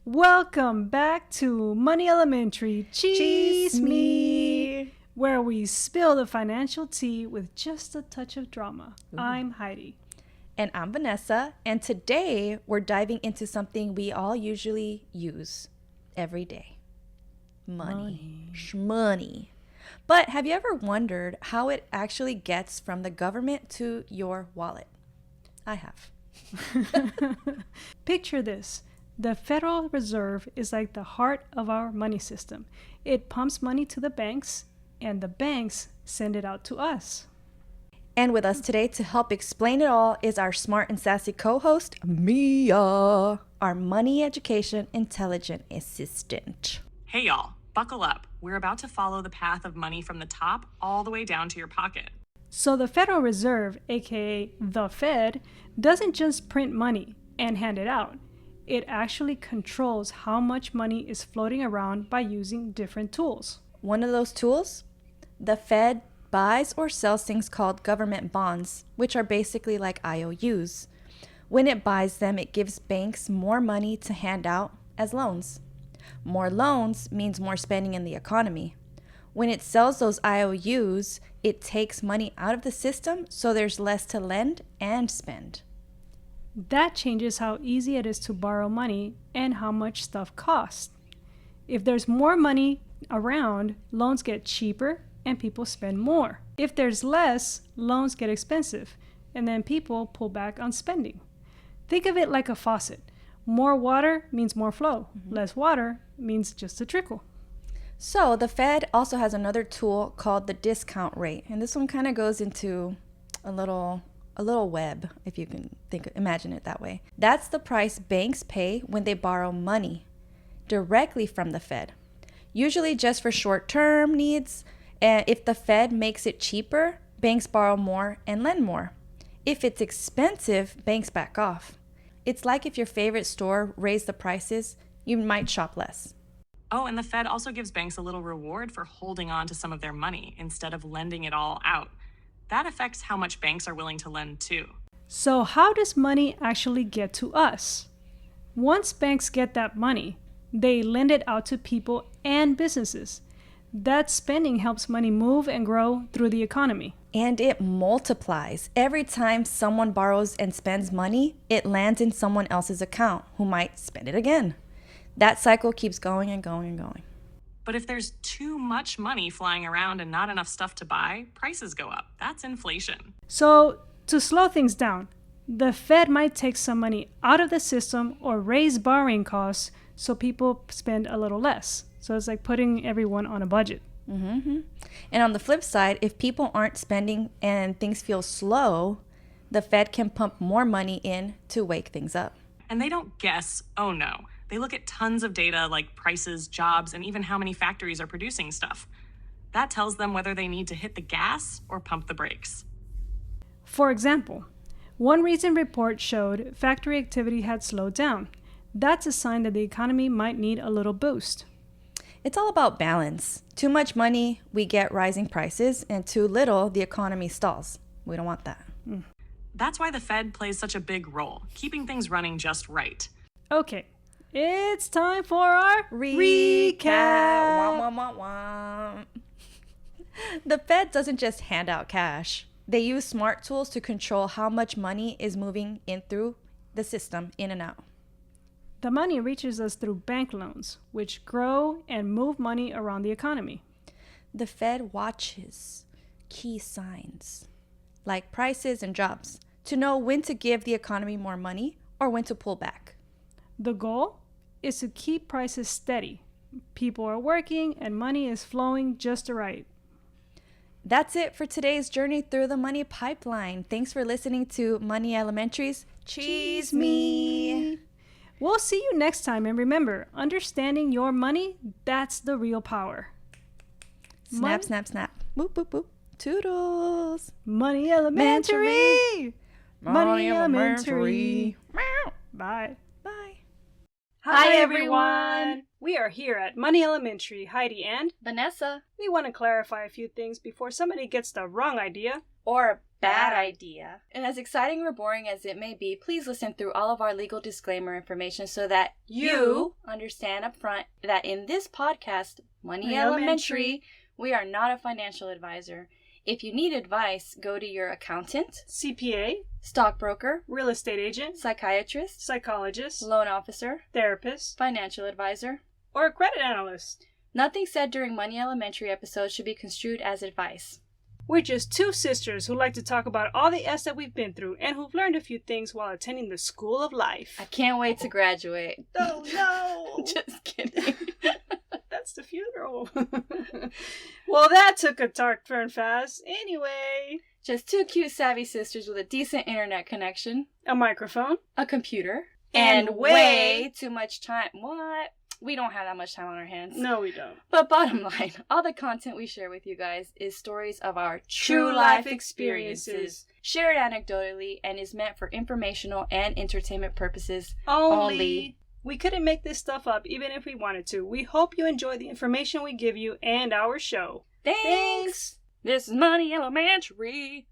Welcome back to Money Elementary, ChisME, where we spill the financial tea with just a touch of drama. Ooh. I'm Heidi. And I'm Vanessa, and today we're diving into something we all usually use every day. Money. Shmoney. But have you ever wondered how it actually gets from the government to your wallet? I have. Picture this. The Federal Reserve is like the heart of our money system. It pumps money to the banks, and the banks send it out to us. And with us today to help explain it all is our smart and sassy co-host, MEIA, our money education intelligent assistant. Hey y'all, buckle up. We're about to follow the path of money from the top all the way down to your pocket. So the Federal Reserve, aka the Fed, doesn't just print money and hand it out. It actually controls how much money is floating around by using different tools. One of those tools? The Fed buys or sells things called government bonds, which are basically like IOUs. When it buys them, it gives banks more money to hand out as loans. More loans means more spending in the economy. When it sells those IOUs, it takes money out of the system, so there's less to lend and spend. That changes how easy it is to borrow money and how much stuff costs. If there's more money around, loans get cheaper and people spend more. If there's less, loans get expensive and then people pull back on spending. Think of it like a faucet. More water means more flow. Less water means just a trickle. So the Fed also has another tool called the discount rate. And this one kind of goes into a little web, if you can imagine it that way. That's the price banks pay when they borrow money directly from the Fed, usually just for short-term needs. And if the Fed makes it cheaper, banks borrow more and lend more. If it's expensive, banks back off. It's like if your favorite store raised the prices, you might shop less. Oh, and the Fed also gives banks a little reward for holding on to some of their money instead of lending it all out. That affects how much banks are willing to lend too. So how does money actually get to us? Once banks get that money, they lend it out to people and businesses. That spending helps money move and grow through the economy. And it multiplies. Every time someone borrows and spends money, it lands in someone else's account who might spend it again. That cycle keeps going and going and going. But if there's too much money flying around and not enough stuff to buy, prices go up. That's inflation. So to slow things down, the Fed might take some money out of the system or raise borrowing costs so people spend a little less. So it's like putting everyone on a budget. Mm-hmm. And on the flip side, if people aren't spending and things feel slow, the Fed can pump more money in to wake things up. And they don't guess, oh no. They look at tons of data like prices, jobs, and even how many factories are producing stuff. That tells them whether they need to hit the gas or pump the brakes. For example, one recent report showed factory activity had slowed down. That's a sign that the economy might need a little boost. It's all about balance. Too much money, we get rising prices, and too little, the economy stalls. We don't want that. That's why the Fed plays such a big role, keeping things running just right. Okay. It's time for our recap. Wah, wah, wah, wah. The Fed doesn't just hand out cash. They use smart tools to control how much money is moving in through the system, in and out. The money reaches us through bank loans, which grow and move money around the economy. The Fed watches key signs, like prices and jobs, to know when to give the economy more money or when to pull back. The goal is to keep prices steady. People are working and money is flowing just right. That's it for today's journey through the money pipeline. Thanks for listening to Money Elementary's ChisME. We'll see you next time, and remember, understanding your money, that's the real power. Snap, snap, snap. Boop, boop, boop. Toodles. Money Elementary. Money Elementary. Meow. Bye. Bye. Hi, everyone. We are here at Money Elementary, Heidi and Vanessa. we want to clarify a few things before somebody gets the wrong idea or a bad idea. And as exciting or boring as it may be, please listen through all of our legal disclaimer information so that you understand up front that in this podcast, Money Elementary, we are not a financial advisor. If you need advice, go to your accountant, CPA, stockbroker, real estate agent, psychiatrist, psychologist, loan officer, therapist, financial advisor, or a credit analyst. Nothing said during Money Elementary episodes should be construed as advice. We're just two sisters who like to talk about all the S that we've been through and who've learned a few things while attending the school of life. I can't wait to graduate. Oh no! Just kidding. That's the funeral. Well, that took a dark turn fast. Anyway. Just two cute savvy sisters with a decent internet connection, A microphone. a computer, And way too much time. What? We don't have that much time on our hands. No, we don't. But bottom line, all the content we share with you guys is stories of our true life experiences, shared anecdotally, and is meant for informational and entertainment purposes only. We couldn't make this stuff up even if we wanted to. We hope you enjoy the information we give you and our show. Thanks! This is Money Elementary.